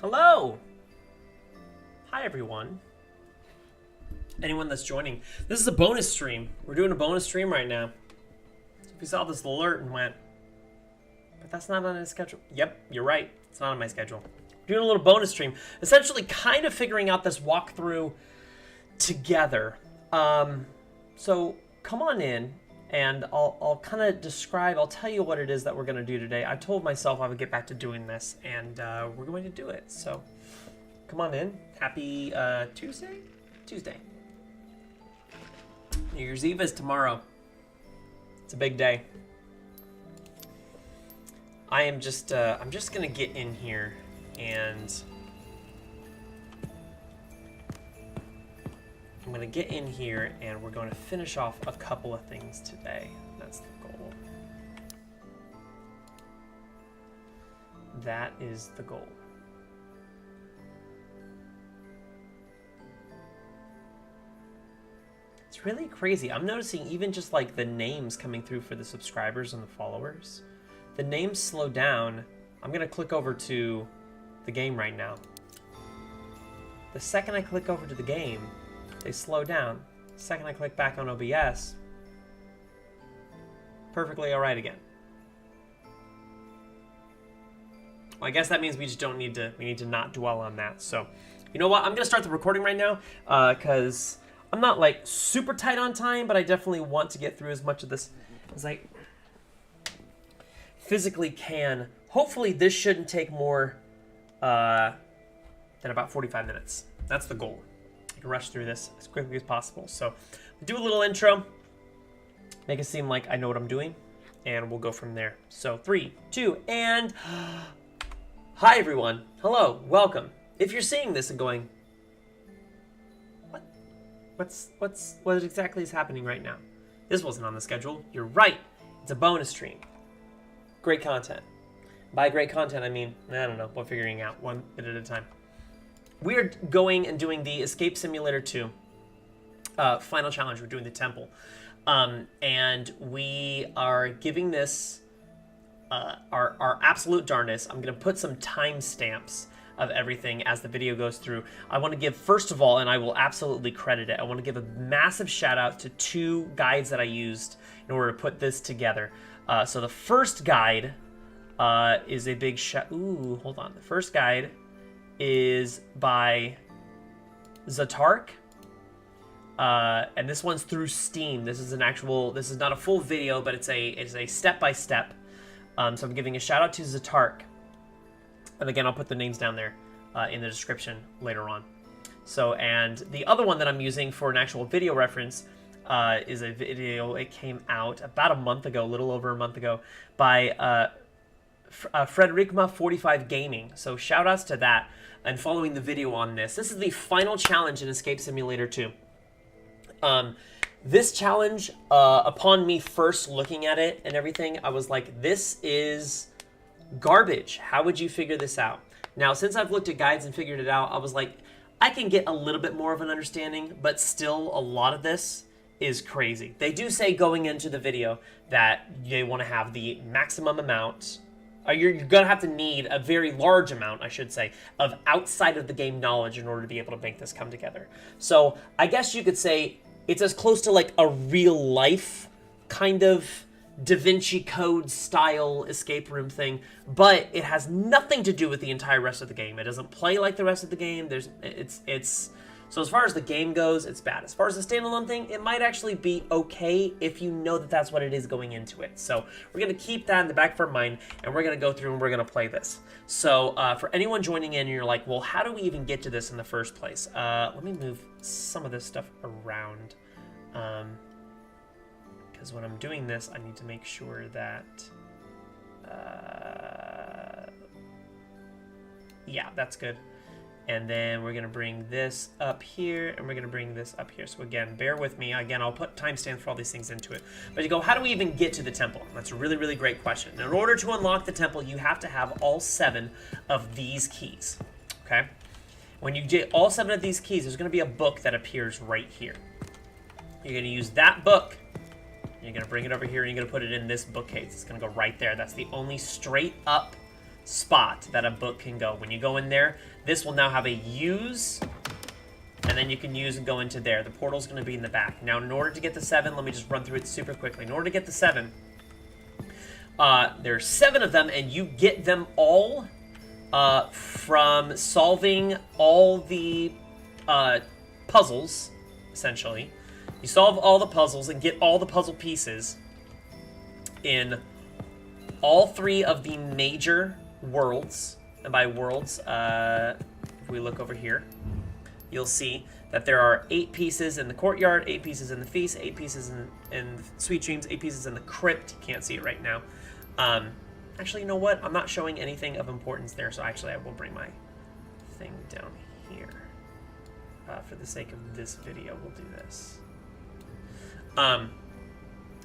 Hello! Hi, everyone. Anyone that's joining. This is a bonus stream. We're doing a bonus stream right now. So if you saw this alert and went, but that's not on his schedule. Yep, you're right. It's not on my schedule. We're doing a little bonus stream. Essentially kind of figuring out this walkthrough together. So come on in and I'll kind of describe, I'll tell you what it is that we're going to do today. I told myself I would get back to doing this, and we're going to do it. So come on in. Happy Tuesday? Tuesday. New Year's Eve is tomorrow. It's a big day. I'm just going to get in here and I'm going to get in here and we're going to finish off a couple of things today. That's the goal. That is the goal. It's really crazy. I'm noticing even just like the names coming through for the subscribers and the followers. The names slow down. I'm going to click over to the game right now. The second I click over to the game, they slow down. The second I click back on OBS, perfectly all right again. Well, I guess that means we just don't need to, we need to not dwell on that. So, you know what? I'm going to start the recording right now because I'm not like super tight on time, but I definitely want to get through as much of this as I physically can. Hopefully this shouldn't take more than about 45 minutes. That's the goal. Rush through this as quickly as possible. So do a little intro, make it seem like I know what I'm doing, and we'll go from there. So 3, 2, and hi everyone. Hello, welcome. If you're seeing this and going, what exactly is happening right now? This wasn't on the schedule. You're right. It's a bonus stream. Great content. By great content, I mean, I don't know, we're figuring out one bit at a time. We're going and doing the Escape Simulator 2 final challenge. We're doing the temple. And we are giving this our absolute darndest. I'm going to put some timestamps of everything as the video goes through. I want to give, first of all, and I will absolutely credit it, I want to give a massive shout out to 2 guides that I used in order to put this together. So the first guide is a big ooh, hold on. The first guide is by Zatark, and this one's through Steam. This is an actual, this is not a full video, but it's a step-by-step. So I'm giving a shout out to Zatark, and again I'll put the names down there in the description later on. So, and the other one that I'm using for an actual video reference is a video. It came out about a month ago, a little over a month ago, by Frederikma45 Gaming. So shout outs to that and following the video on this. This is the final challenge in Escape Simulator 2. This challenge, upon me first looking at it and everything, I was like, this is garbage. How would you figure this out? Now, since I've looked at guides and figured it out, I was like, I can get a little bit more of an understanding, but still a lot of this is crazy. They do say going into the video that they want to have the maximum amount. You're going to have to need a very large amount, I should say, of outside of the game knowledge in order to be able to make this come together. So I guess you could say it's as close to like a real life kind of Da Vinci Code style escape room thing, but it has nothing to do with the entire rest of the game. It doesn't play like the rest of the game. So as far as the game goes, it's bad. As far as the standalone thing, it might actually be okay if you know that that's what it is going into it. So we're going to keep that in the back of our mind, and we're going to go through and we're going to play this. So for anyone joining in and you're like, well, how do we even get to this in the first place? Let me move some of this stuff around. Because when I'm doing this, I need to make sure that... yeah, that's good. And then we're going to bring this up here, and we're going to bring this up here. So again, bear with me. Again, I'll put timestamps for all these things into it. But you go, how do we even get to the temple? That's a really, really great question. In order to unlock the temple, you have to have all 7 of these keys, okay? When you get all 7 of these keys, there's going to be a book that appears right here. You're going to use that book. You're going to bring it over here, and you're going to put it in this bookcase. It's going to go right there. That's the only straight up spot that a book can go. When you go in there, this will now have a use, and then you can use and go into there. The portal's going to be in the back. Now, in order to get the 7, let me just run through it super quickly. In order to get the 7, there's 7 of them, and you get them all from solving all the puzzles, essentially. You solve all the puzzles and get all the puzzle pieces in all 3 of the major worlds. And by worlds, if we look over here, you'll see that there are 8 pieces in the courtyard, 8 pieces in the feast, 8 pieces in Sweet Dreams, 8 pieces in the crypt. You can't see it right now. Actually, you know what? I'm not showing anything of importance there, so actually I will bring my thing down here. For the sake of this video, we'll do this.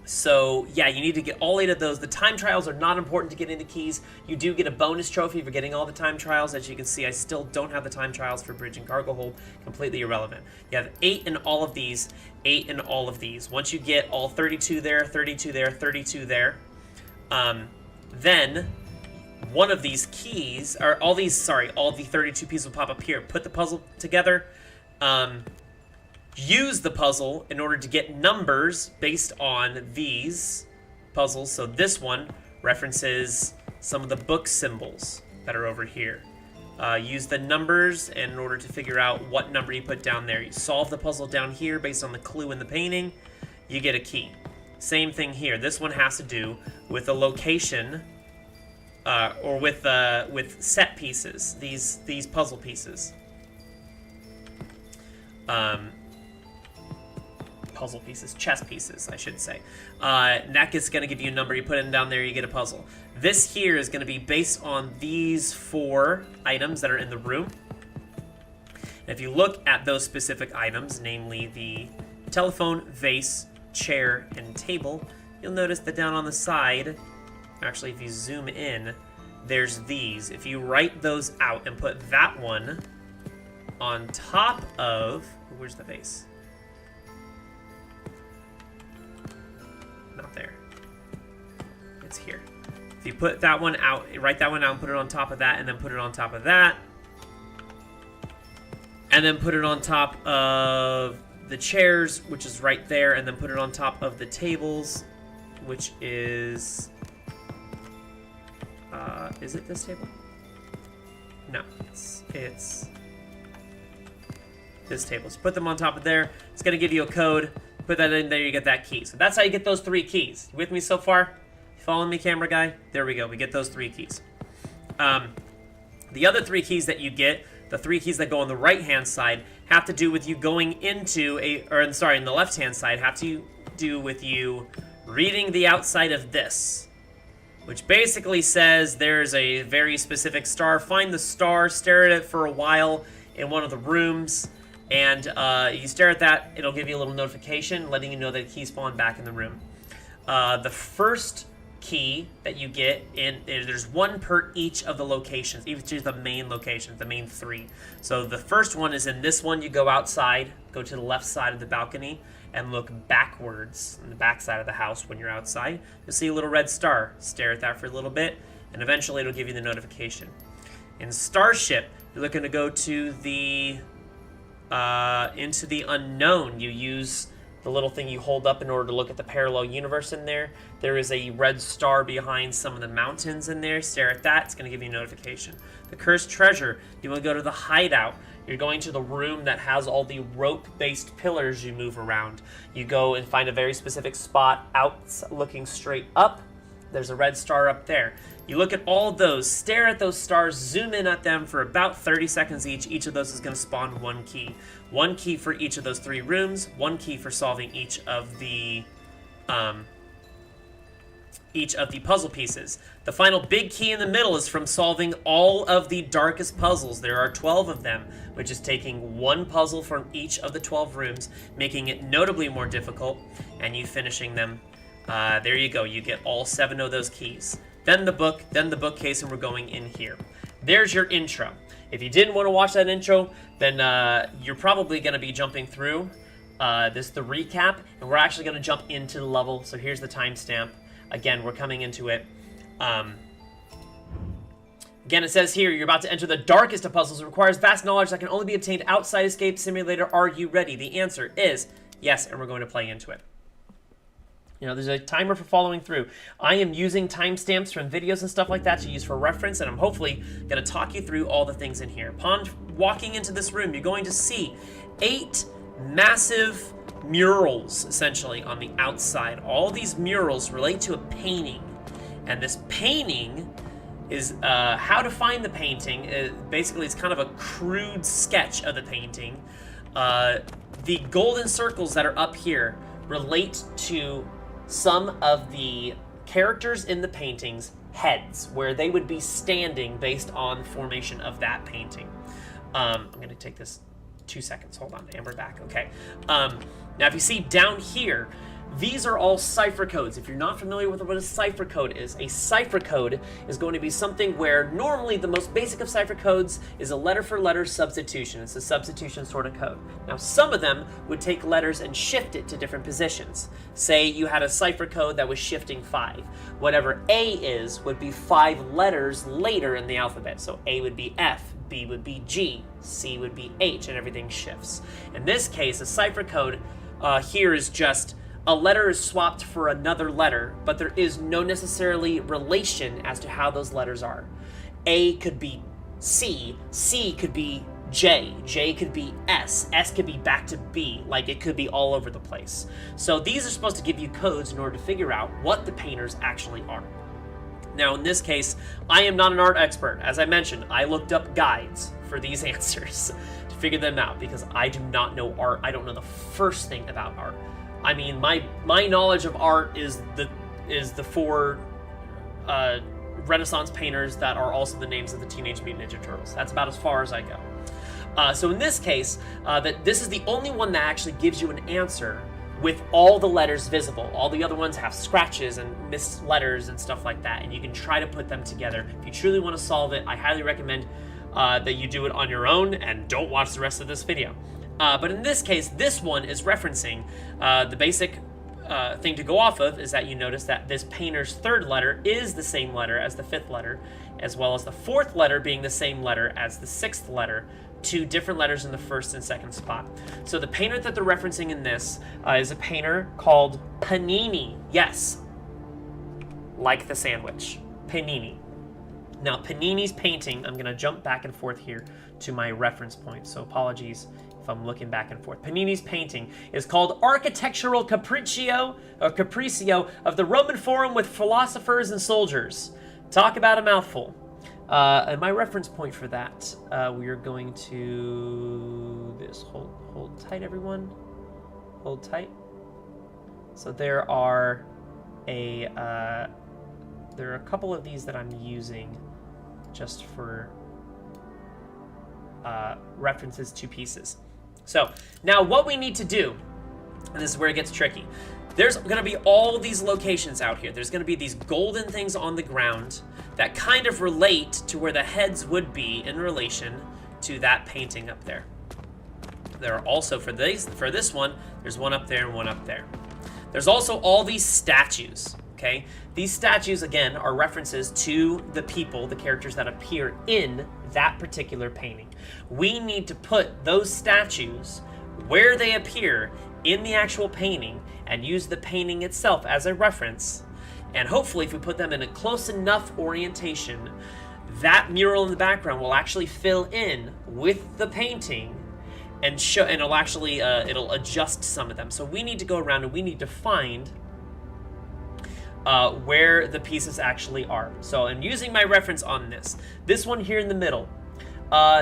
So, yeah, you need to get all 8 of those. The time trials are not important to getting the keys. You do get a bonus trophy for getting all the time trials. As you can see, I still don't have the time trials for Bridge and Cargo Hold. Completely irrelevant. You have 8 in all of these, 8 in all of these. Once you get all 32 there, 32 there, 32 there, then one of these keys, or all the 32 pieces will pop up here. Put the puzzle together. Use the puzzle in order to get numbers based on these puzzles. So this one references some of the book symbols that are over here. Use the numbers in order to figure out what number you put down there. You solve the puzzle down here based on the clue in the painting. You get a key. Same thing here. This one has to do with a location, or with set pieces. These puzzle pieces. Puzzle pieces, chess pieces, I should say. That is going to give you a number. You put it down there, you get a puzzle. This here is going to be based on these 4 items that are in the room. And if you look at those specific items, namely the telephone, vase, chair, and table, you'll notice that down on the side, actually if you zoom in, there's these. If you write those out and put that one on top of... Where's the vase? Not there. It's here. If you put that one out, write that one out and put it on top of that, and then put it on top of that, and then put it on top of the chairs, which is right there, and then put it on top of the tables, which is it this table? No, it's this table. So put them on top of there. It's going to give you a code. Put that in there, you get that key. So that's how you get those 3 keys. You with me so far? Following me, camera guy? There we go. We get those 3 keys. The other 3 keys that you get, the 3 keys that go on the right-hand side, have to do with you going into in the left-hand side, have to do with you reading the outside of this, which basically says there's a very specific star. Find the star, stare at it for a while in one of the rooms, and you stare at that, it'll give you a little notification letting you know that a key spawned back in the room. The first key that you get there's 1 per each of the locations, each of the main locations, the main 3. So the first one is in this one. You go outside, go to the left side of the balcony, and look backwards in the back side of the house. When you're outside, you'll see a little red star. Stare at that for a little bit, and eventually it'll give you the notification. In Starship, you're looking to go to the into the unknown. You use the little thing you hold up in order to look at the parallel universe in there. There is a red star behind some of the mountains in there. Stare at that. It's going to give you a notification. The Cursed Treasure. You want to go to the hideout. You're going to the room that has all the rope-based pillars you move around. You go and find a very specific spot out looking straight up. There's a red star up there. You look at all of those, stare at those stars, zoom in at them for about 30 seconds each. Each of those is going to spawn 1 key. 1 key for each of those 3 rooms, 1 key for solving each of the puzzle pieces. The final big key in the middle is from solving all of the darkest puzzles. There are 12 of them, which is taking 1 puzzle from each of the 12 rooms, making it notably more difficult, and you finishing them. There you go. You get all 7 of those keys. Then the book, then the bookcase, and we're going in here. There's your intro. If you didn't want to watch that intro, then you're probably going to be jumping through the recap, and we're actually going to jump into the level. So here's the timestamp. Again, we're coming into it. Again, it says here, you're about to enter the darkest of puzzles. It requires vast knowledge that can only be obtained outside Escape Simulator. Are you ready? The answer is yes, and we're going to play into it. You know, there's a timer for following through. I am using timestamps from videos and stuff like that to use for reference, and I'm hopefully going to talk you through all the things in here. Upon walking into this room, you're going to see 8 massive murals, essentially, on the outside. All these murals relate to a painting, and this painting is how to find the painting. Basically, it's kind of a crude sketch of the painting. The golden circles that are up here relate to some of the characters in the painting's heads, where they would be standing based on the formation of that painting. I'm going to take this 2 seconds. Hold on, and we're back. Okay. Now, if you see down here, these are all cipher codes. If you're not familiar with what a cipher code is going to be something where normally the most basic of cipher codes is a letter-for-letter substitution. It's a substitution sort of code. Now, some of them would take letters and shift it to different positions. Say you had a cipher code that was shifting 5. Whatever A is would be 5 letters later in the alphabet. So A would be F, B would be G, C would be H, and everything shifts. In this case, a cipher code here is just a letter is swapped for another letter, but there is no necessarily relation as to how those letters are. A could be C, C could be J, J could be S, S could be back to B, like it could be all over the place. So these are supposed to give you codes in order to figure out what the painters actually are. Now, in this case, I am not an art expert. As I mentioned, I looked up guides for these answers to figure them out because I do not know art. I don't know the first thing about art. I mean, my knowledge of art is the 4 Renaissance painters that are also the names of the Teenage Mutant Ninja Turtles. That's about as far as I go. So in this case, this is the only one that actually gives you an answer with all the letters visible. All the other ones have scratches and missed letters and stuff like that, and you can try to put them together. If you truly want to solve it, I highly recommend that you do it on your own and don't watch the rest of this video. But in this case, this one is referencing the basic thing to go off of is that you notice that this painter's 3rd letter is the same letter as the 5th letter, as well as the 4th letter being the same letter as the 6th letter, 2 different letters in the 1st and 2nd spot. So the painter that they're referencing in this is a painter called Panini. Yes, like the sandwich, Panini. Now, Panini's painting, I'm going to jump back and forth here to my reference point, so apologies if I'm looking back and forth. Panini's painting is called Architectural Capriccio of the Roman Forum with Philosophers and Soldiers. Talk about a mouthful. And my reference point for that, we are going to this. Hold tight, everyone. Hold tight. So there are a couple of these that I'm using just for references to pieces. So now what we need to do, and this is where it gets tricky, there's going to be all these locations out here. There's going to be these golden things on the ground that kind of relate to where the heads would be in relation to that painting up there. There are also, for this one, there's one up there and one up there. There's also all these statues, okay? These statues, again, are references to the people, the characters that appear in that particular painting. We need to put those statues where they appear in the actual painting and use the painting itself as a reference. And hopefully, if we put them in a close enough orientation, that mural in the background will actually fill in with the painting and show, and it'll actually it'll adjust some of them. So we need to go around and we need to find where the pieces actually are. So I'm using my reference on this one here in the middle.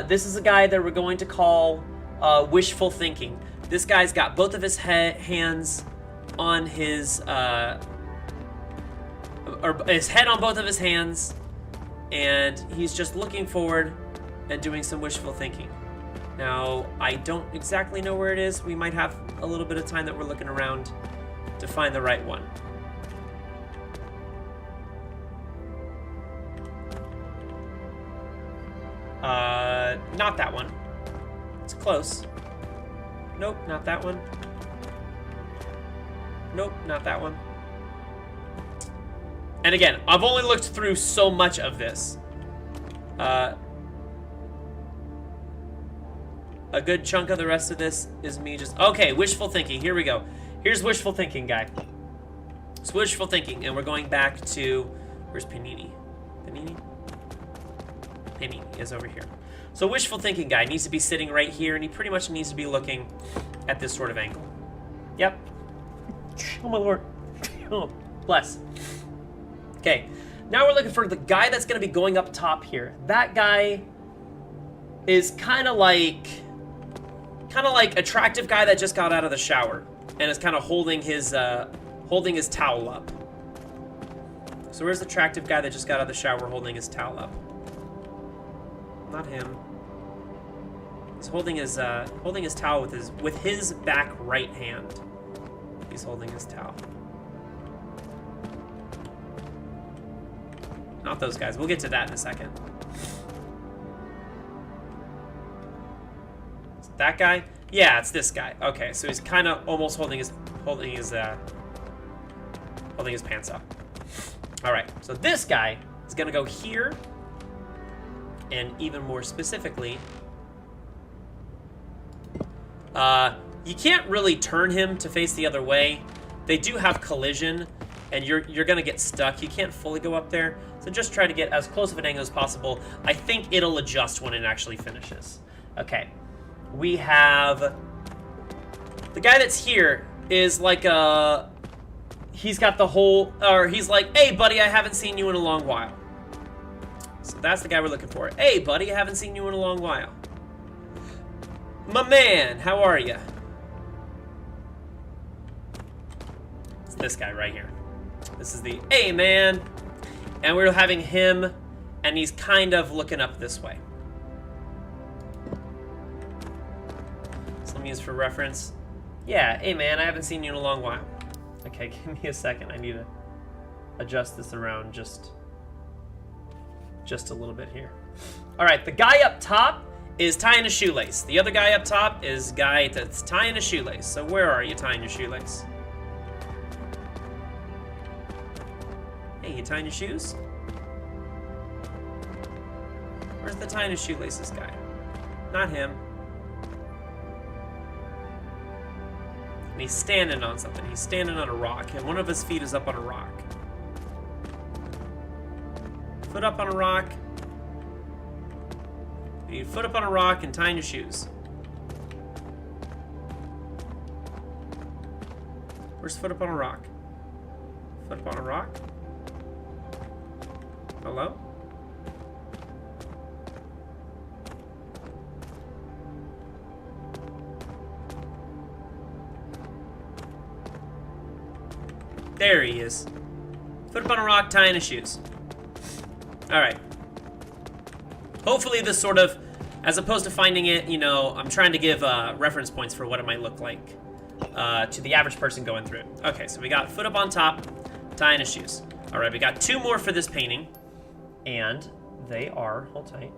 This is a guy that we're going to call wishful thinking. This guy's got both of his hands on his head on both of his hands, and he's just looking forward and doing some wishful thinking. Now, I don't exactly know where it is. We might have a little bit of time that we're looking around to find the right one. Not that one. It's close. Nope, not that one. Nope, not that one. And again, I've only looked through so much of this. A good chunk of the rest of this is me just... Okay, wishful thinking. Here we go. Here's wishful thinking, guy. It's wishful thinking, and we're going back to... Where's Panini? Panini? Panini is over here. So wishful thinking guy needs to be sitting right here, and he pretty much needs to be looking at this sort of angle. Yep. Oh, my lord. Oh, bless. Okay. Now we're looking for the guy that's going to be going up top here. That guy is kind of like attractive guy that just got out of the shower and is kind of holding his towel up. So where's the attractive guy that just got out of the shower holding his towel up? Not him. He's holding his towel with his back right hand. He's holding his towel. Not those guys. We'll get to that in a second. Is it that guy? Yeah, it's this guy. Okay, so he's kind of almost holding his pants up. All right, so this guy is gonna go here, and even more specifically, you can't really turn him to face the other way. They do have collision, and you're gonna get stuck. You can't fully go up there, so just try to get as close of an angle as possible. I think it'll adjust when it actually finishes. Okay, we have the guy that's here is like he's got the whole, or he's like, hey buddy, I haven't seen you in a long while. So that's the guy we're looking for. Hey buddy, I haven't seen you in a long while. My man, how are you? It's this guy right here. This is the, hey man. And we're having him, and he's kind of looking up this way. So let me use for reference. Yeah, hey man, I haven't seen you in a long while. Okay, give me a second. I need to adjust this around just a little bit here. All right, the guy up top is tying a shoelace. The other guy up top is guy that's tying a shoelace. So where are you tying your shoelace? Hey, you tying your shoes? Where's the tying his shoelaces guy? Not him. And he's standing on something. He's standing on a rock, and one of his feet is up on a rock. Foot up on a rock. You need foot up on a rock and tying your shoes. Where's foot up on a rock? Foot up on a rock? Hello? There he is. Foot up on a rock, tying his shoes. Alright. Hopefully this sort of, as opposed to finding it, you know, I'm trying to give reference points for what it might look like to the average person going through it. Okay, so we got foot up on top, tying his shoes. Alright, we got two more for this painting. And they are, hold tight.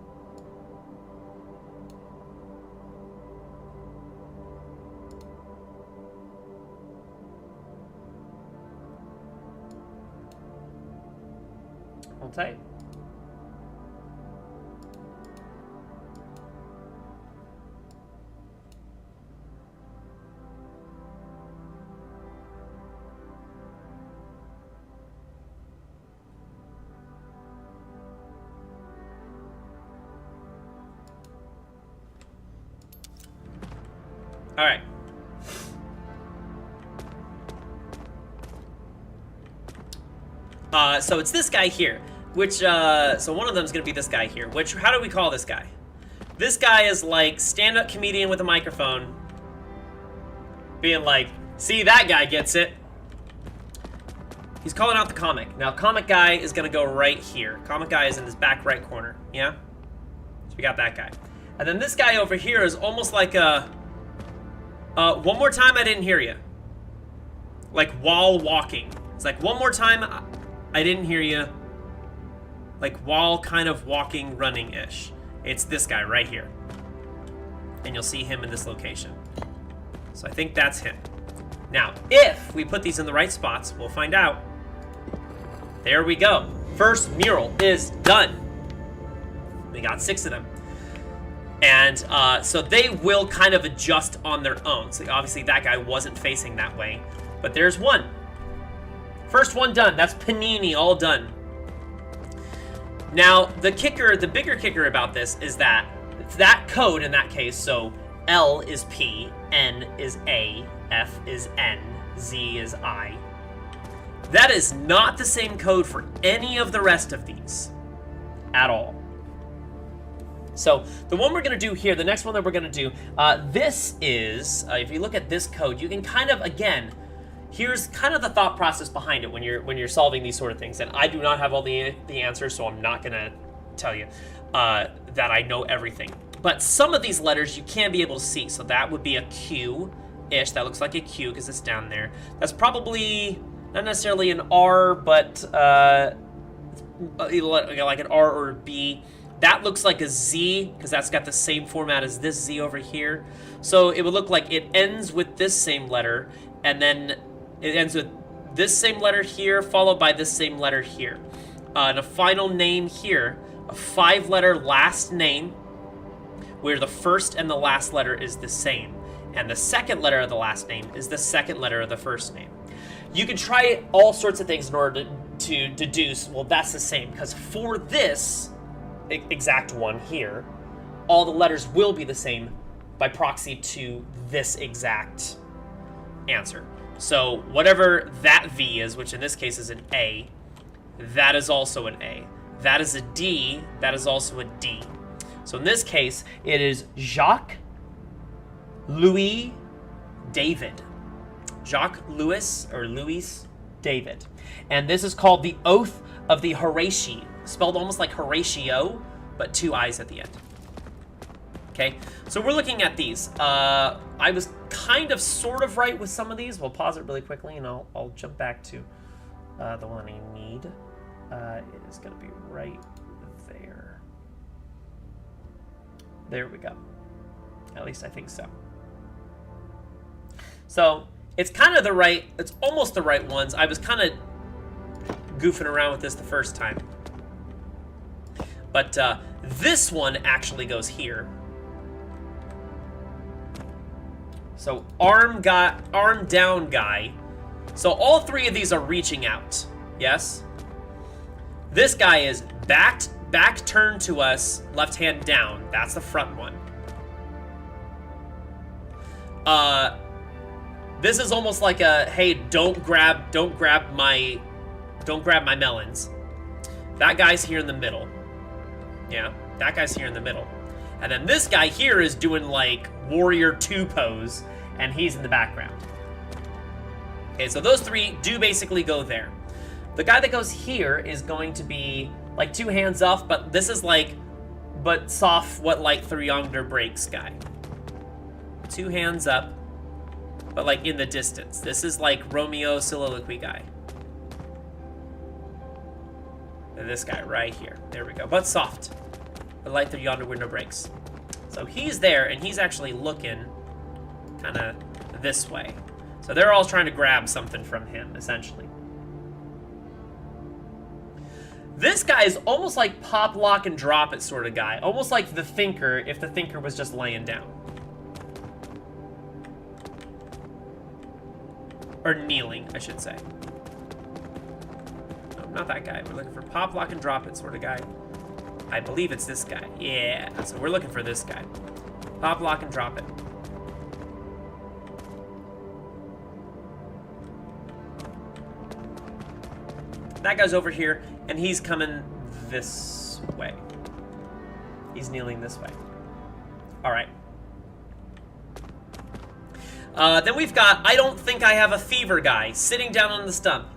Hold tight. All right. So it's this guy here, which, so one of them is going to be this guy here, which, how do we call this guy? This guy is like stand-up comedian with a microphone, being like, see, that guy gets it. He's calling out the comic. Now, comic guy is going to go right here. Comic guy is in this back right corner, yeah? So we got that guy. And then this guy over here is almost like a... one more time, I didn't hear you. Like, while walking. It's like, one more time, I didn't hear you. Like, while kind of walking, running-ish. It's this guy right here. And you'll see him in this location. So I think that's him. Now, if we put these in the right spots, we'll find out. There we go. First mural is done. We got 6 of them. And so they will kind of adjust on their own. So obviously that guy wasn't facing that way. But there's one. First one done. That's Panini, all done. Now, the bigger kicker about this is that code in that case, so L is P, N is A, F is N, Z is I. That is not the same code for any of the rest of these at all. So the one we're going to do here, the next one that we're going to do, this is, if you look at this code, you can kind of, again, here's kind of the thought process behind it when you're solving these sort of things. And I do not have all the answers, so I'm not going to tell you that I know everything. But some of these letters you can be able to see. So that would be a Q-ish. That looks like a Q because it's down there. That's probably not necessarily an R, but like an R or a B. That looks like a Z because that's got the same format as this Z over here. So it would look like it ends with this same letter, and then it ends with this same letter here, followed by this same letter here. And a final name here, a 5-letter last name, where the first and the last letter is the same. And the second letter of the last name is the second letter of the first name. You can try all sorts of things in order to deduce, well, that's the same. Because for this exact one here, all the letters will be the same by proxy to this exact answer. So whatever that V is, which in this case is an A, that is also an A. That is a D, that is also a D. So in this case, it is Jacques Louis David. Jacques Louis, or Louis David. And this is called the Oath of the Horatii, spelled almost like Horatio, but 2 I's at the end. Okay, so we're looking at these. I was kind of sort of right with some of these. We'll pause it really quickly, and I'll jump back to the one I need. It is going to be right there. There we go. At least I think so. So it's kind of it's almost the right ones. I was kind of goofing around with this the first time. But this one actually goes here. So arm down guy. So all 3 of these are reaching out. Yes? This guy is back turned to us, left hand down. That's the front one. This is almost like a, hey, don't grab my melons. That guy's here in the middle. Yeah, that guy's here in the middle. And then this guy here is doing like Warrior 2 pose, and he's in the background. Okay, so those 3 do basically go there. The guy that goes here is going to be like 2 hands off, but this is like, but soft, what light through yonder breaks guy. 2 hands up, but like in the distance. This is like Romeo soliloquy guy. And this guy right here. There we go. But soft. The light through yonder window breaks. So he's there, and he's actually looking kind of this way. So they're all trying to grab something from him, essentially. This guy is almost like pop, lock, and drop it sort of guy. Almost like the Thinker, if the Thinker was just laying down. Or kneeling, I should say. No, not that guy. We're looking for pop, lock, and drop it sort of guy. I believe it's this guy. Yeah, so we're looking for this guy. Pop, lock, and drop it. That guy's over here, and he's coming this way. He's kneeling this way. All right. Then we've got, I don't think I have a fever guy, sitting down on the stump.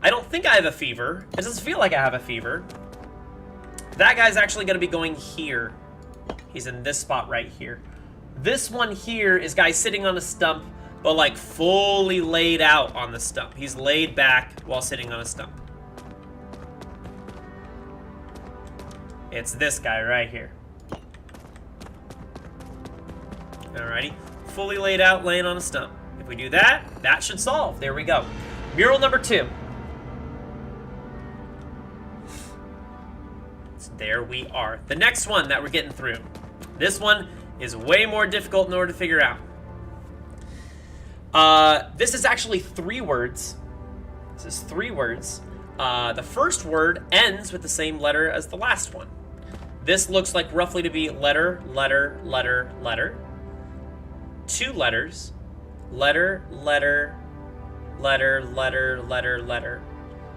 I don't think I have a fever. It doesn't feel like I have a fever. That guy's actually going to be going here. He's in this spot right here. This one here is guy sitting on a stump, but like fully laid out on the stump. He's laid back while sitting on a stump. It's this guy right here. Alrighty. Fully laid out, laying on a stump. If we do that, that should solve. There we go. Mural number 2. Let's There we are. The next one that we're getting through. This one is way more difficult in order to figure out. This is actually 3 words. This is 3 words. The first word ends with the same letter as the last one. This looks like roughly to be letter, letter, letter, letter. 2 letters. Letter, letter, letter, letter, letter, letter.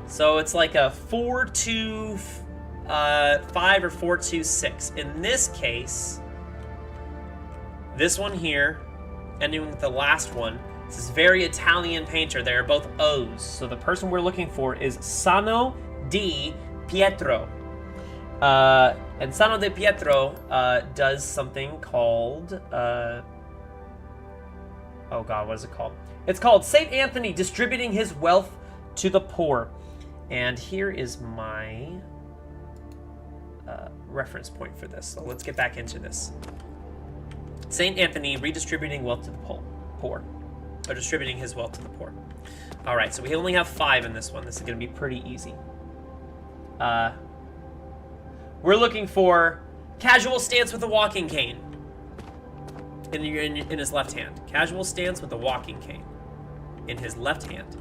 So it's like a 4-2-5 or 4-2-6. In this case, this one here, ending with the last one, this is very Italian painter. They are both O's. So the person we're looking for is Sano di Pietro. And Sano di Pietro does something called... oh God, what is it called? It's called St. Anthony Distributing His Wealth to the Poor. And here is my reference point for this. So let's get back into this. St. Anthony redistributing wealth to the poor. Or distributing his wealth to the poor. All right, so we only have 5 in this one. This is going to be pretty easy. We're looking for casual stance with a walking cane in his left hand. Casual stance with a walking cane in his left hand.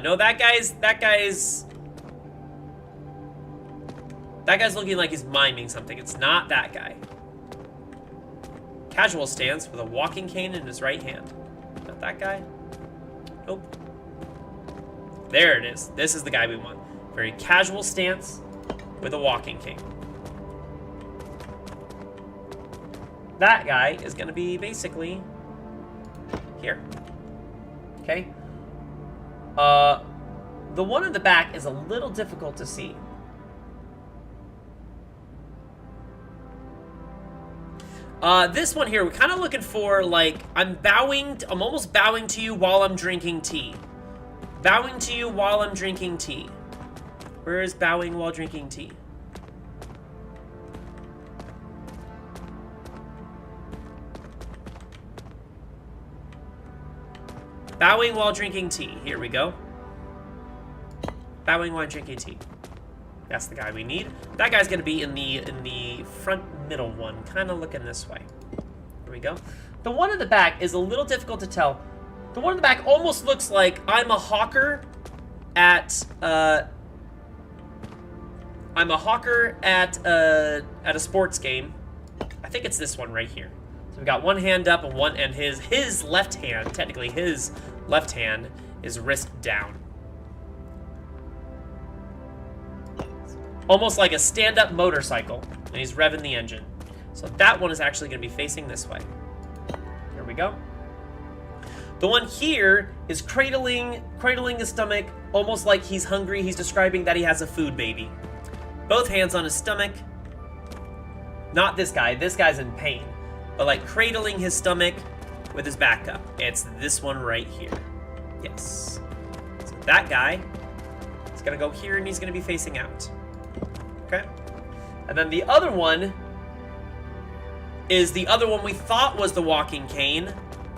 No, that guy's looking like he's miming something. It's not that guy. Casual stance with a walking cane in his right hand. Not that guy. Nope. There it is. This is the guy we want. Very casual stance with a walking cane. That guy is going to be basically here. Okay? The one in the back is a little difficult to see. This one here, we're kind of looking for, like, I'm almost bowing to you while I'm drinking tea. Bowing to you while I'm drinking tea. Where is bowing while drinking tea? Bowing while drinking tea. Here we go. Bowing while drinking tea. That's the guy we need. That guy's gonna be in the front middle one, kind of looking this way. Here we go. The one in the back is a little difficult to tell. The one in the back almost looks like I'm a hawker at a sports game. I think it's this one right here. So we've got one hand up and his left hand, technically his left hand, is wrist down. Almost like a stand-up motorcycle, and he's revving the engine. So that one is actually going to be facing this way. Here we go. The one here is cradling his stomach, almost like he's hungry. He's describing that he has a food baby. Both hands on his stomach. Not this guy. This guy's in pain. But like cradling his stomach with his back up. It's this one right here. Yes. So that guy is going to go here, and he's going to be facing out. Okay. And then the other one is the other one we thought was the walking cane,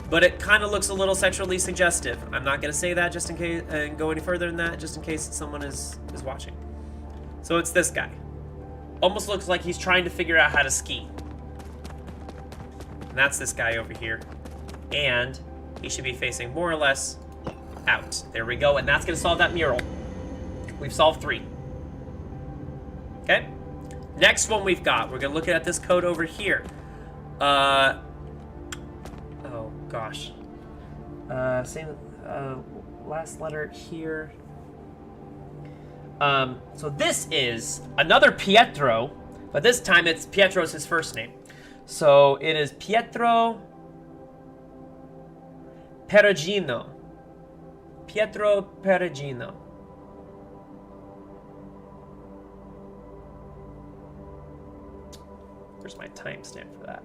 but it kind of looks a little sexually suggestive. I'm not going to say that just in case and go any further than that, just in case someone is watching. So it's this guy. Almost looks like he's trying to figure out how to ski. And that's this guy over here. And he should be facing more or less out. There we go. And that's going to solve that mural. We've solved 3. Okay? Next one we've got. We're going to look at this code over here. Oh, gosh. Same last letter here. So this is another Pietro, but this time Pietro's his first name. So it is Pietro Perugino. Pietro Perugino. Where's my timestamp for that?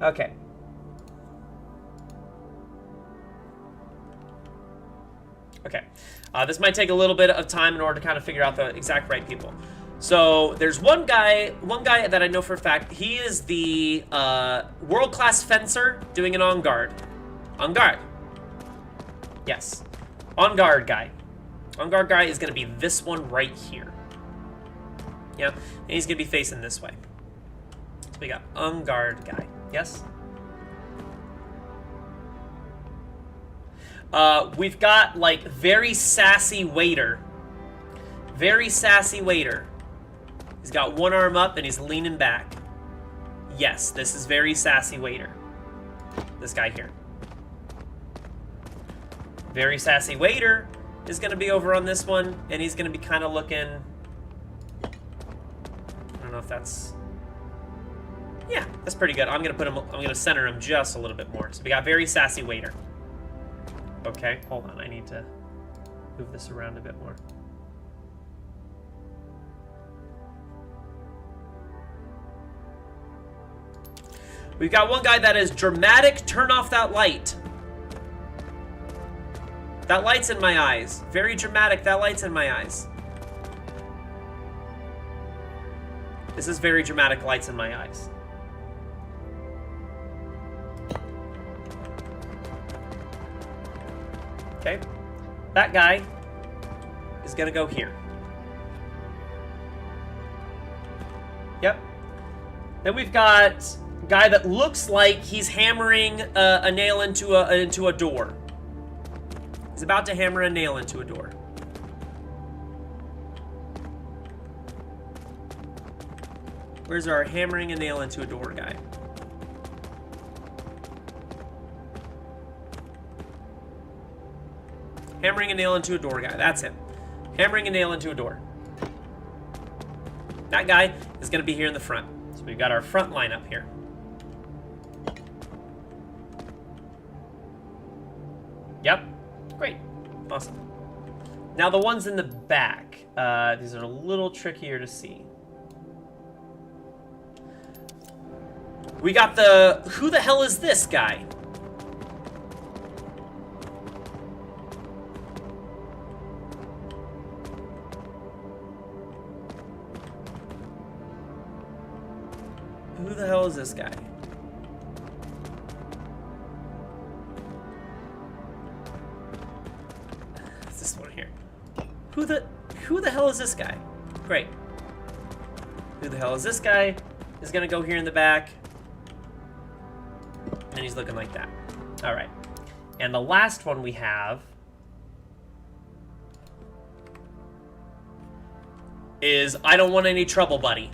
Okay. Okay. This might take a little bit of time in order to kind of figure out the exact right people. So there's one guy that I know for a fact. He is the world-class fencer doing an on guard. On guard. Yes. On guard guy. On guard guy is going to be this one right here. Yeah, and he's going to be facing this way. So we got on guard guy. Yes? We've got, like, very sassy waiter. Very sassy waiter. He's got one arm up and he's leaning back. Yes, this is very sassy waiter. This guy here. Very sassy waiter is going to be over on this one, and he's going to be kind of looking... I don't know if that's... Yeah, that's pretty good. I'm going to put him... I'm going to center him just a little bit more. So we got very sassy waiter. Okay, hold on. I need to move this around a bit more. We've got one guy that is dramatic. Turn off that light. That light's in my eyes. Very dramatic. That light's in my eyes. This is very dramatic. Lights in my eyes. Okay. That guy is going to go here. Yep. Then we've got a guy that looks like he's hammering a nail into a door. He's about to hammer a nail into a door. Where's our hammering a nail into a door guy? Hammering a nail into a door guy. That's him. Hammering a nail into a door. That guy is going to be here in the front. So we've got our front lineup here. Yep. Great. Awesome. Now the ones in the back. These are a little trickier to see. We got the... Who the hell is this guy? Who the hell is this guy? It's this one here. Who the hell is this guy? Great. Who the hell is this guy? Is gonna go here in the back. And he's looking like that. All right. And the last one we have is I don't want any trouble, buddy.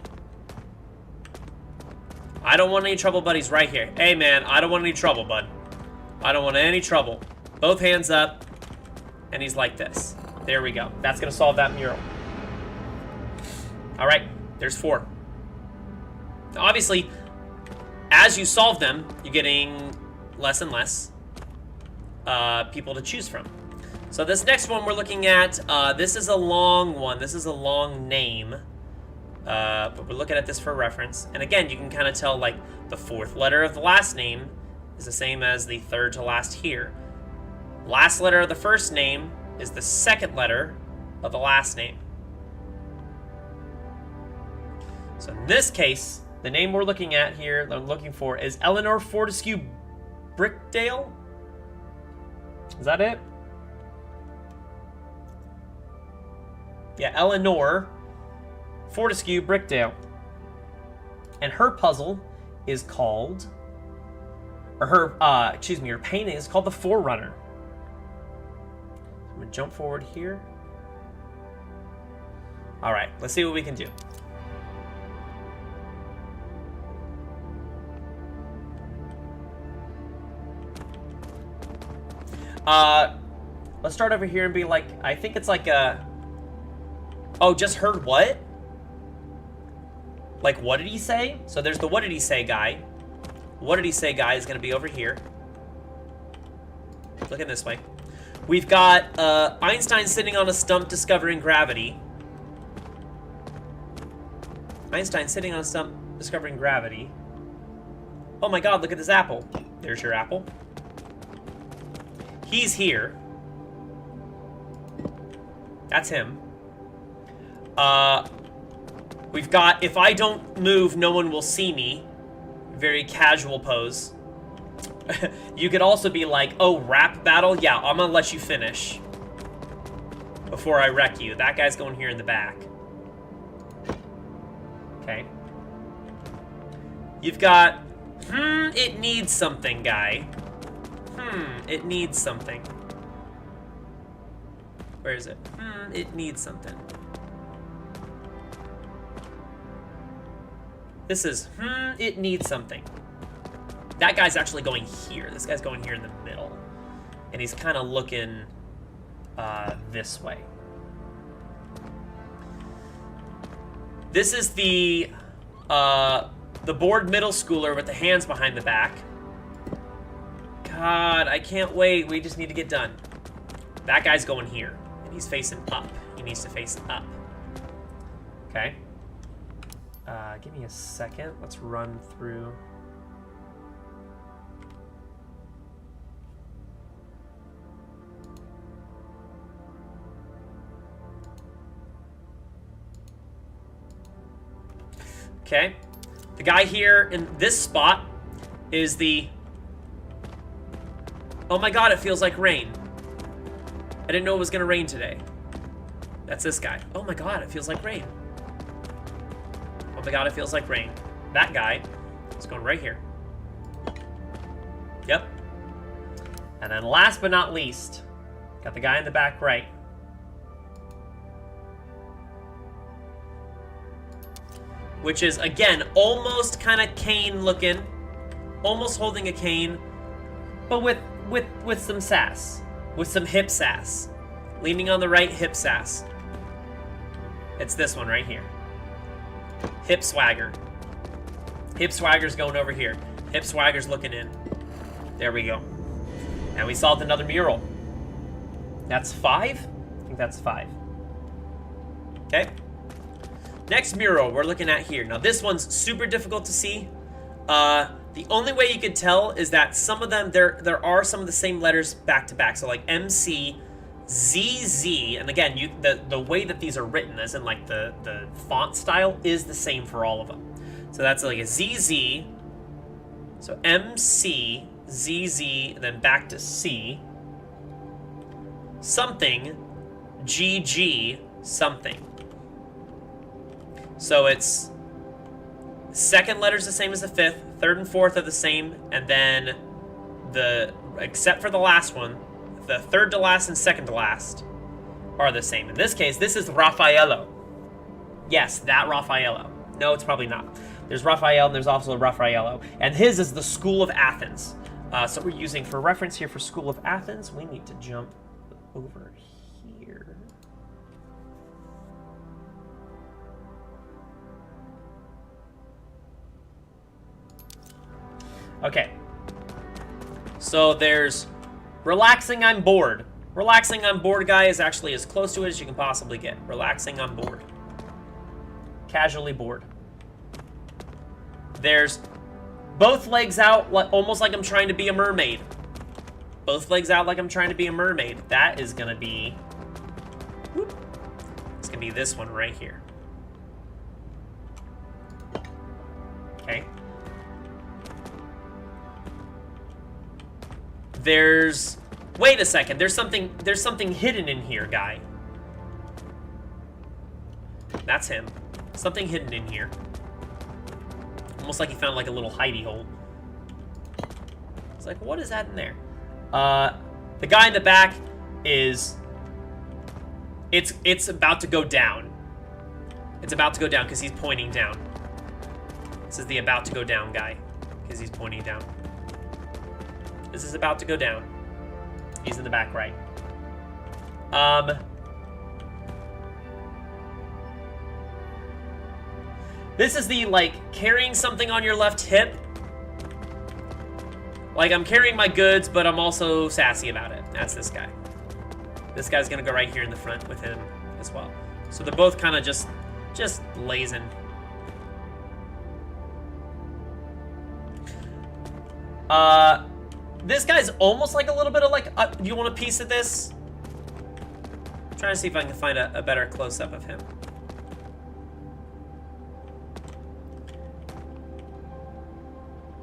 I don't want any trouble, buddies, right here. Hey, man, I don't want any trouble, bud. I don't want any trouble. Both hands up. And he's like this. There we go. That's going to solve that mural. All right. There's 4. Now, obviously, as you solve them, you're getting less and less people to choose from. So this next one we're looking at, this is a long one. This is a long name. But we're looking at this for reference. And again, you can kind of tell, like, the 4th letter of the last name is the same as the 3rd to last here. Last letter of the first name is the 2nd letter of the last name. So in this case, the name we're looking at here, that I'm looking for, is Eleanor Fortescue Brickdale. Is that it? Yeah, Eleanor Fortescue Brickdale. And her puzzle is called, or her painting is called The Forerunner. I'm gonna jump forward here. All right, let's see what we can do. Let's start over here and be like, I think it's like a... Oh, just heard what? Like, what did he say? So there's the what did he say guy. What did he say guy is going to be over here. Looking this way. We've got Einstein sitting on a stump discovering gravity. Einstein sitting on a stump discovering gravity. Oh my god, look at this apple. There's your apple. He's here. That's him. We've got, if I don't move, no one will see me. Very casual pose. You could also be like, oh, rap battle? Yeah, I'm gonna let you finish before I wreck you. That guy's going here in the back. Okay. You've got, it needs something, guy. It needs something. Where is it? It needs something. This is, it needs something. That guy's actually going here. This guy's going here in the middle. And he's kind of looking this way. This is the bored middle schooler with the hands behind the back. God, I can't wait. We just need to get done. That guy's going here. And he's facing up. He needs to face up. Okay. Give me a second. Let's run through. Okay. The guy here in this spot is the... Oh my god, it feels like rain. I didn't know it was gonna rain today. That's this guy. Oh my god, it feels like rain. Oh my god, it feels like rain. That guy is going right here. Yep. And then last but not least, got the guy in the back right. Which is, again, almost kind of cane looking. Almost holding a cane. But with some sass. With some hip sass. Leaning on the right, hip sass. It's this one right here. Hip swagger. Hip swagger's going over here. Hip swagger's looking in. There we go. And we solved another mural. That's 5? I think that's 5. Okay. Next mural we're looking at here. Now this one's super difficult to see. The only way you could tell is that some of them, there are some of the same letters back to back. So like MC, ZZ, and again, the way that these are written, as in like the font style, is the same for all of them. So that's like a ZZ, so MC, ZZ, and then back to C, something, GG, something. So it's second letter's the same as the fifth, third and fourth are the same, and then except for the last one, the third to last and second to last are the same. In this case, this is Raffaello. Yes, that Raffaello. No, it's probably not. There's Raphael, and there's also Raffaello. And his is the School of Athens. So we're using, for reference here for School of Athens, we need to jump over here. Okay. So there's relaxing, I'm bored. Relaxing, I'm bored guy is actually as close to it as you can possibly get. Relaxing, I'm bored. Casually bored. There's both legs out, almost like I'm trying to be a mermaid. Both legs out like I'm trying to be a mermaid. That is gonna be... Whoop, it's gonna be this one right here. Okay. There's... Wait a second, there's something hidden in here, guy. That's him. Something hidden in here. Almost like he found like a little hidey hole. It's like, what is that in there? The guy in the back is... It's about to go down. It's about to go down because he's pointing down. This is the about to go down guy because he's pointing down. This is about to go down. He's in the back right. This is the, like, carrying something on your left hip. Like, I'm carrying my goods, but I'm also sassy about it. That's this guy. This guy's gonna go right here in the front with him as well. So they're both kind of just lazing. This guy's almost like a little bit of like, do you want a piece of this? I'm trying to see if I can find a better close-up of him.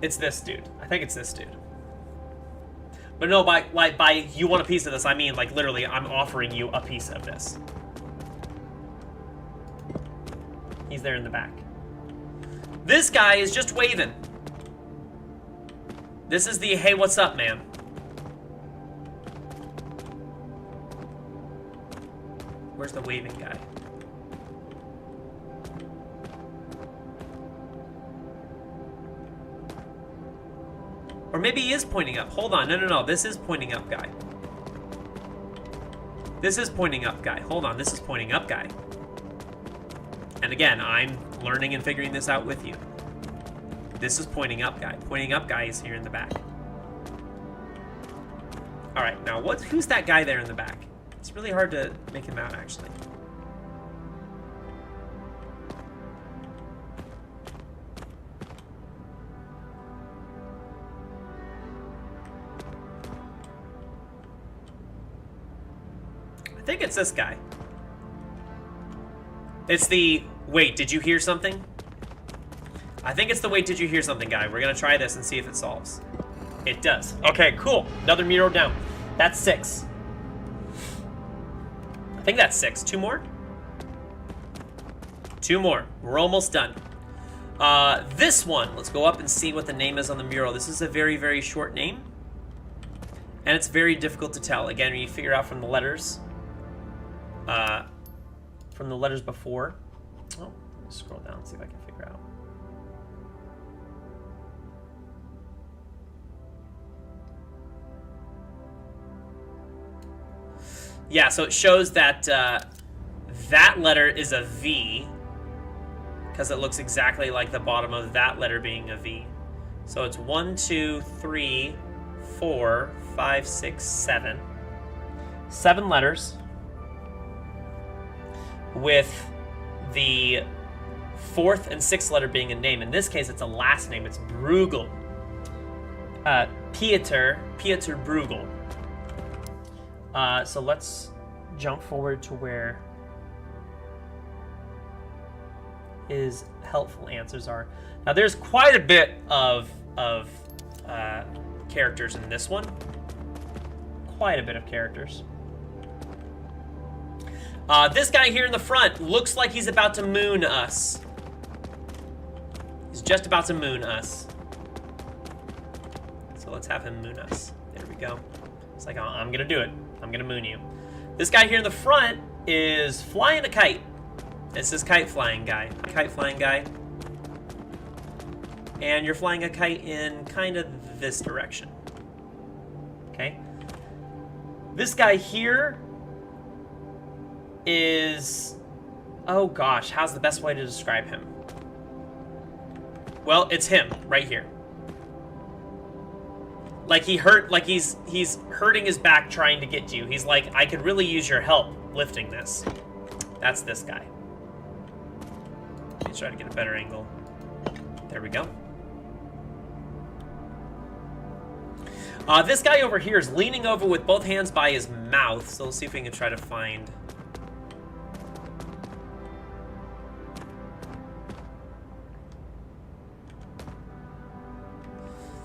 It's this dude. I think it's this dude. But no, by you want a piece of this, I mean, like, literally, I'm offering you a piece of this. He's there in the back. This guy is just waving. This is the, hey, what's up, man? Where's the waving guy? Or maybe he is pointing up. Hold on. No. This is pointing up guy. This is pointing up guy. Hold on. This is pointing up guy. And again, I'm learning and figuring this out with you. This is pointing up guy. Pointing up guy is here in the back. All right. Now, who's that guy there in the back? It's really hard to make him out, actually. I think it's this guy. It's the, wait, did you hear something? I think it's the wait, did you hear something guy. We're gonna try this and see if it solves. It does. Okay, cool. Another meteor down. That's 6. I think that's 6. 2 more? 2 more. We're almost done. This one, let's go up and see what the name is on the mural. This is a very, very short name. And it's very difficult to tell. Again, you figure out from the letters. From the letters before. Oh, let me scroll down and see if I can figure out. Yeah, so it shows that that letter is a V because it looks exactly like the bottom of that letter being a V. So it's 1, 2, 3, 4, 5, 6, 7. 7 letters with the 4th and 6th letter being a name. In this case, it's a last name. It's Bruegel. Pieter Bruegel. So let's jump forward to where his helpful answers are. Now, there's quite a bit of characters in this one. Quite a bit of characters. This guy here in the front looks like he's about to moon us. He's just about to moon us. So let's have him moon us. There we go. It's like, I'm gonna do it. I'm gonna moon you. This guy here in the front is flying a kite. It's this kite flying guy. Kite flying guy. And you're flying a kite in kind of this direction. Okay? This guy here is... oh gosh, how's the best way to describe him? Well, it's him, right here. Like he's hurting his back trying to get you. He's like, I could really use your help lifting this. That's this guy. Let me try to get a better angle. There we go. This guy over here is leaning over with both hands by his mouth. So let's see if we can try to find...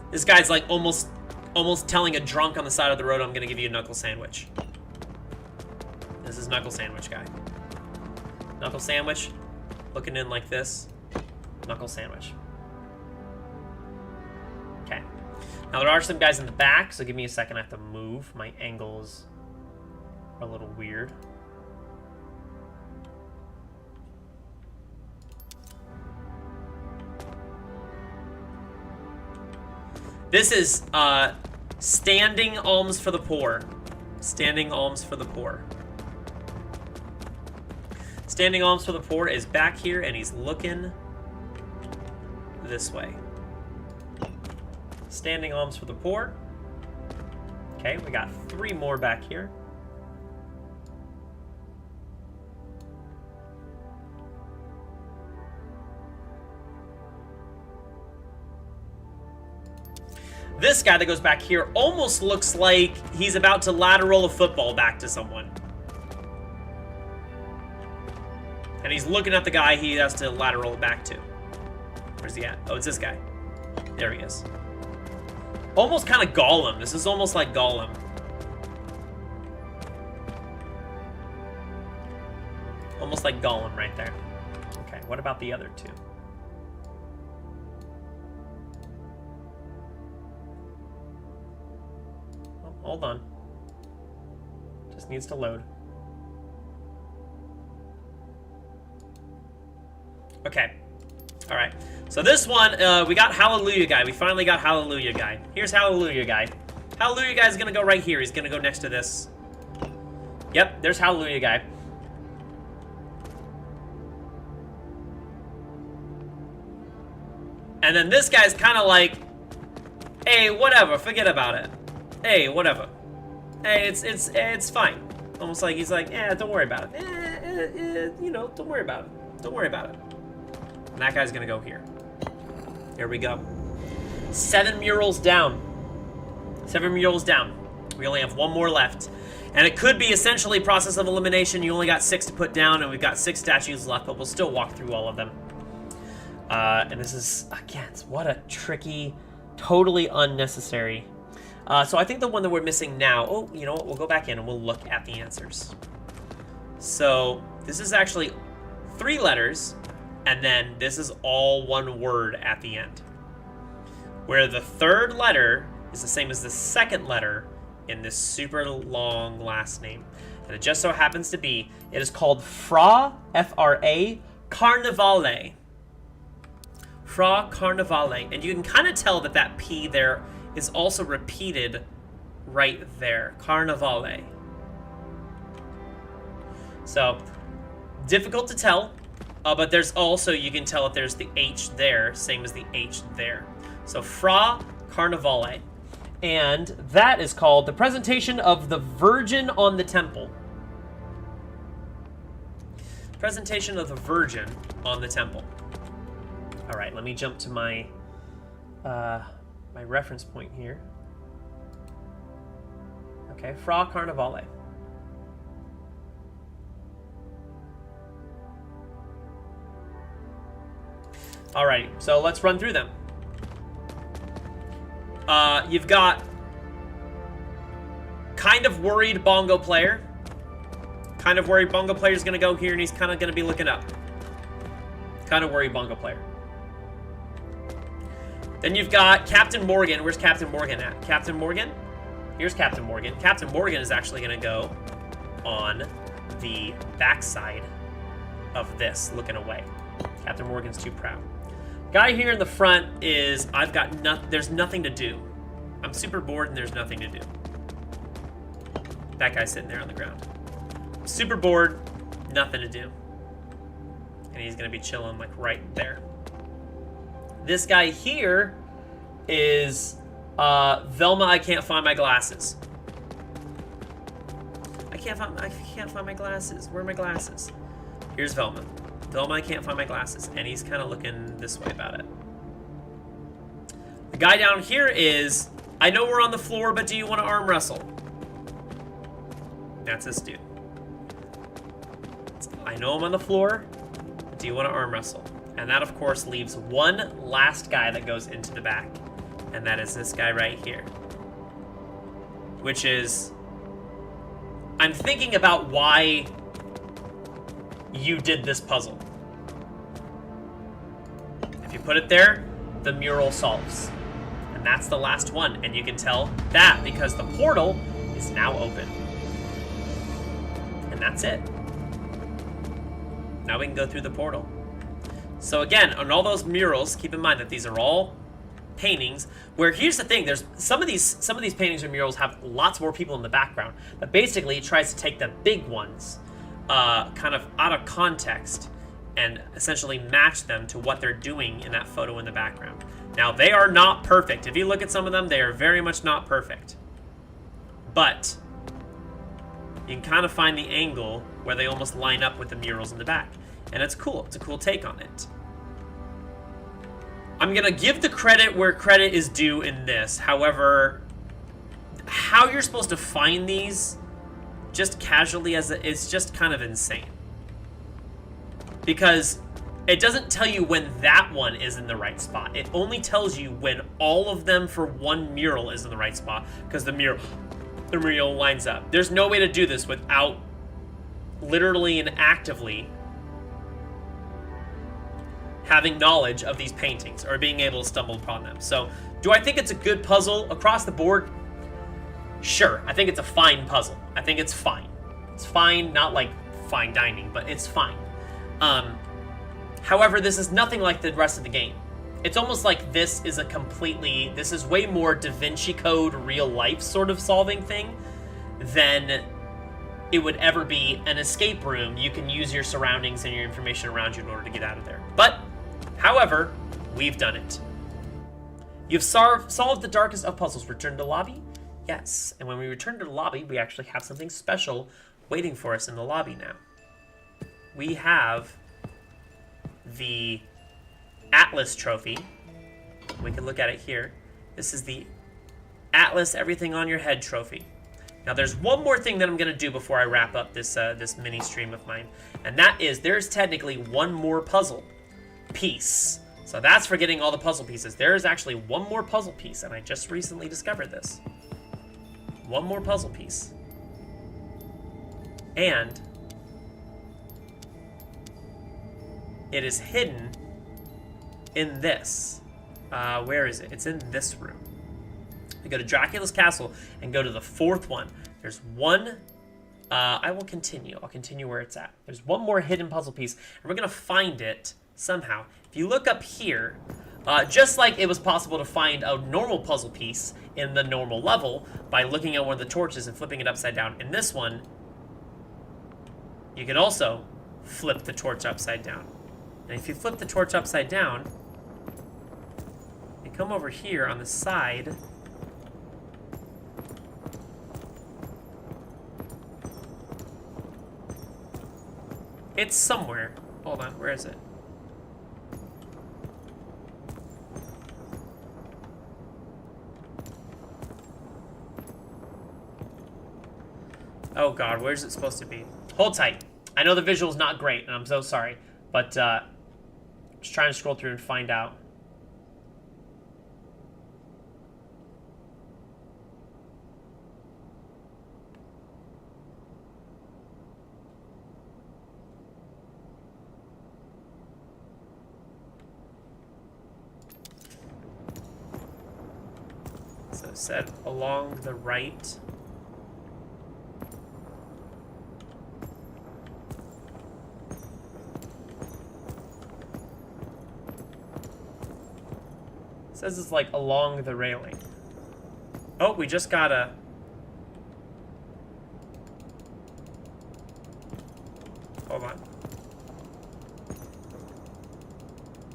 this guy's like almost telling a drunk on the side of the road, I'm gonna give you a knuckle sandwich. This is knuckle sandwich guy. Knuckle sandwich, looking in like this. Knuckle sandwich. Okay. Now there are some guys in the back, so give me a second, I have to move. My angles are a little weird. This is standing alms for the poor. Standing alms for the poor. Standing alms for the poor is back here, and he's looking this way. Standing alms for the poor. Okay, we got 3 more back here. This guy that goes back here almost looks like he's about to lateral a football back to someone. And he's looking at the guy he has to lateral it back to. Where's he at? Oh, it's this guy. There he is. Almost kind of Gollum. This is almost like Gollum. Almost like Gollum right there. Okay, what about the other two? Oh, hold on. Just needs to load. Okay. All right. So this one, we got Hallelujah Guy. We finally got Hallelujah Guy. Here's Hallelujah Guy. Hallelujah Guy's gonna go right here. He's gonna go next to this. Yep, there's Hallelujah Guy. And then this guy's kind of like, hey, whatever, forget about it. Hey, whatever. Hey, it's fine. Almost like he's like, don't worry about it. You know, don't worry about it. Don't worry about it. And that guy's gonna go here. Here we go. 7 murals down. 7 murals down. We only have 1 more left. And it could be essentially process of elimination. You only got 6 to put down, and we've got 6 statues left, but we'll still walk through all of them. And this is, again, what a tricky, totally unnecessary. So I think the one that we're missing now, oh, you know what, we'll go back in and we'll look at the answers. So this is actually 3 letters, and then this is all 1 word at the end. Where the 3rd letter is the same as the 2nd letter in this super long last name. And it just so happens to be, it is called Fra, F-R-A, Carnevale. Fra Carnevale. And you can kind of tell that that P there is also repeated right there. Carnevale. So, difficult to tell, but there's also, you can tell if there's the H there, same as the H there. So, Fra Carnevale. And that is called the presentation of the Virgin on the Temple. Presentation of the Virgin on the Temple. All right, let me jump to my my reference point here. Okay, Fra Carnevale. All right, so let's run through them. You've got kind of worried bongo player. Kind of worried bongo player's gonna go here and he's kind of gonna be looking up. Kind of worried bongo player. Then you've got Captain Morgan. Where's Captain Morgan at? Captain Morgan? Here's Captain Morgan. Captain Morgan is actually gonna go on the backside of this, looking away. Captain Morgan's too proud. Guy here in the front is, there's nothing to do. I'm super bored and there's nothing to do. That guy's sitting there on the ground. Super bored, nothing to do. And he's gonna be chilling like right there. This guy here is Velma, I can't find my glasses. I can't find my glasses. Where are my glasses? Here's Velma. Velma, I can't find my glasses. And he's kind of looking this way about it. The guy down here is, I know we're on the floor, but do you want to arm wrestle? That's this dude. I know I'm on the floor, but do you want to arm wrestle? And that, of course, leaves one last guy that goes into the back. And that is this guy right here. Which is, I'm thinking about why you did this puzzle. If you put it there, the mural solves. And that's the last one. And you can tell that because the portal is now open. And that's it. Now we can go through the portal. So again, on all those murals, keep in mind that these are all paintings, where here's the thing, there's some of these paintings or murals have lots more people in the background, but basically it tries to take the big ones kind of out of context and essentially match them to what they're doing in that photo in the background. Now, they are not perfect. If you look at some of them, they are very much not perfect. But you can kind of find the angle where they almost line up with the murals in the back. And it's cool. It's a cool take on it. I'm going to give the credit where credit is due in this. However, how you're supposed to find these just casually it's just kind of insane. Because It doesn't tell you when that one is in the right spot. It only tells you when all of them for one mural is in the right spot, because the mural lines up. There's no way to do this without literally and actively having knowledge of these paintings or being able to stumble upon them. So, do I think it's a good puzzle across the board? Sure. I think it's a fine puzzle. I think it's fine. It's fine, not like fine dining, but it's fine. However, this is nothing like the rest of the game. It's almost like this is way more Da Vinci Code real life sort of solving thing than it would ever be an escape room. You can use your surroundings and your information around you in order to get out of there. But, however, we've done it. You've solved the darkest of puzzles. Return to lobby? Yes. And when we return to the lobby, we actually have something special waiting for us in the lobby now. We have the Atlas trophy. We can look at it here. This is the Atlas Everything on Your Head trophy. Now there's one more thing that I'm going to do before I wrap up this this mini stream of mine, and that is there's technically one more puzzle piece. So that's for getting all the puzzle pieces. There is actually one more puzzle piece, and I just recently discovered this. One more puzzle piece. And it is hidden in this. Where is it? It's in this room. We go to Dracula's castle and go to the fourth one. There's one. I will continue. I'll continue where it's at. There's one more hidden puzzle piece, and we're going to find it somehow. If you look up here, just like it was possible to find a normal puzzle piece in the normal level by looking at one of the torches and flipping it upside down, in this one, you can also flip the torch upside down. And if you flip the torch upside down, you come over here on the side. It's somewhere. Hold on, where is it? Oh god, where's it supposed to be? Hold tight. I know the visual's not great, and I'm so sorry, but just trying to scroll through and find out. So set along the right. It says it's like along the railing. Oh, we just gotta... Hold on.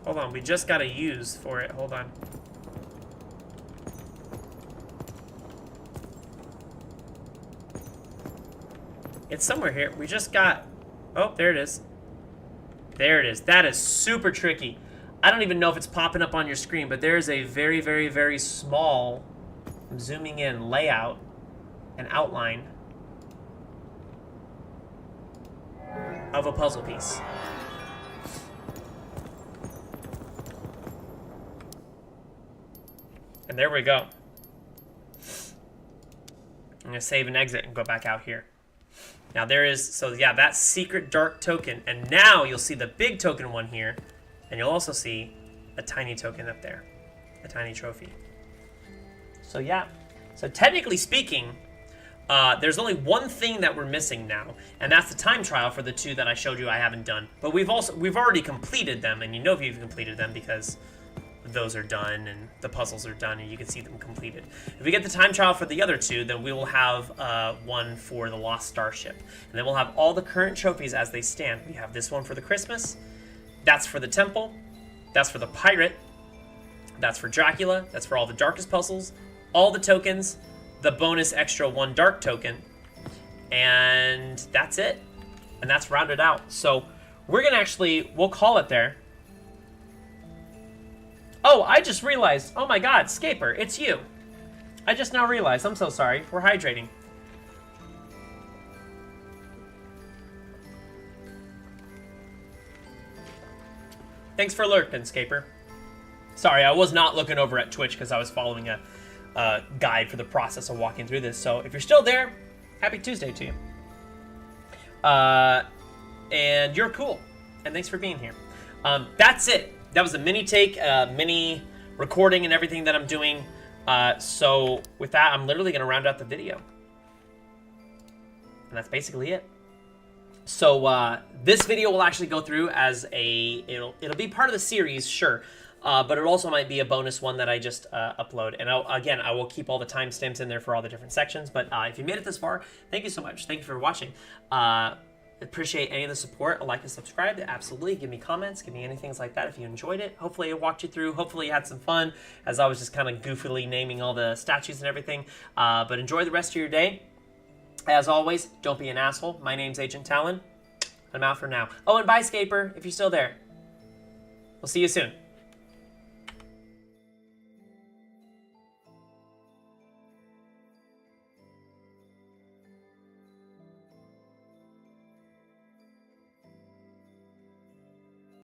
Hold on, we just gotta use for it. Hold on. It's somewhere here. We just got... Oh, there it is. There it is. That is super tricky. I don't even know if it's popping up on your screen, but there is a very, very, very small, I'm zooming in, layout and outline of a puzzle piece. And there we go. I'm going to save and exit and go back out here. Now there is, so yeah, that secret dark token. And now you'll see the big token one here. And you'll also see a tiny token up there. A tiny trophy. So yeah. So technically speaking, there's only one thing that we're missing now. And that's the time trial for the two that I showed you I haven't done. But we've already completed them. And you know if you've completed them because those are done and the puzzles are done and you can see them completed. If we get the time trial for the other two, then we will have one for the Lost Starship. And then we'll have all the current trophies as they stand. We have this one for the Christmas. That's for the Temple. That's for the Pirate. That's for Dracula. That's for all the darkest puzzles. All the tokens. The bonus extra 1 dark token. And that's it. And that's rounded out. So we're going to we'll call it there. Oh, I just realized. Oh my god, Scaper, it's you. I just now realized. I'm so sorry. We're hydrating. Thanks for lurking, Scaper. Sorry, I was not looking over at Twitch because I was following a guide for the process of walking through this. So if you're still there, happy Tuesday to you. And you're cool. And thanks for being here. That's it. That was a mini take, mini recording and everything that I'm doing. So with that, I'm literally going to round out the video. And that's basically it. So this video will actually go through as it'll be part of the series, sure. But it also might be a bonus one that I just upload. And I will keep all the timestamps in there for all the different sections. But if you made it this far, thank you so much. Thank you for watching. Appreciate any of the support. A like and subscribe. Absolutely. Give me comments. Give me anything like that if you enjoyed it. Hopefully I walked you through. Hopefully you had some fun as I was just kind of goofily naming all the statues and everything. But enjoy the rest of your day. As always, don't be an asshole. My name's Agent Talon. I'm out for now. Oh, and bye, Scaper, if you're still there. We'll see you soon.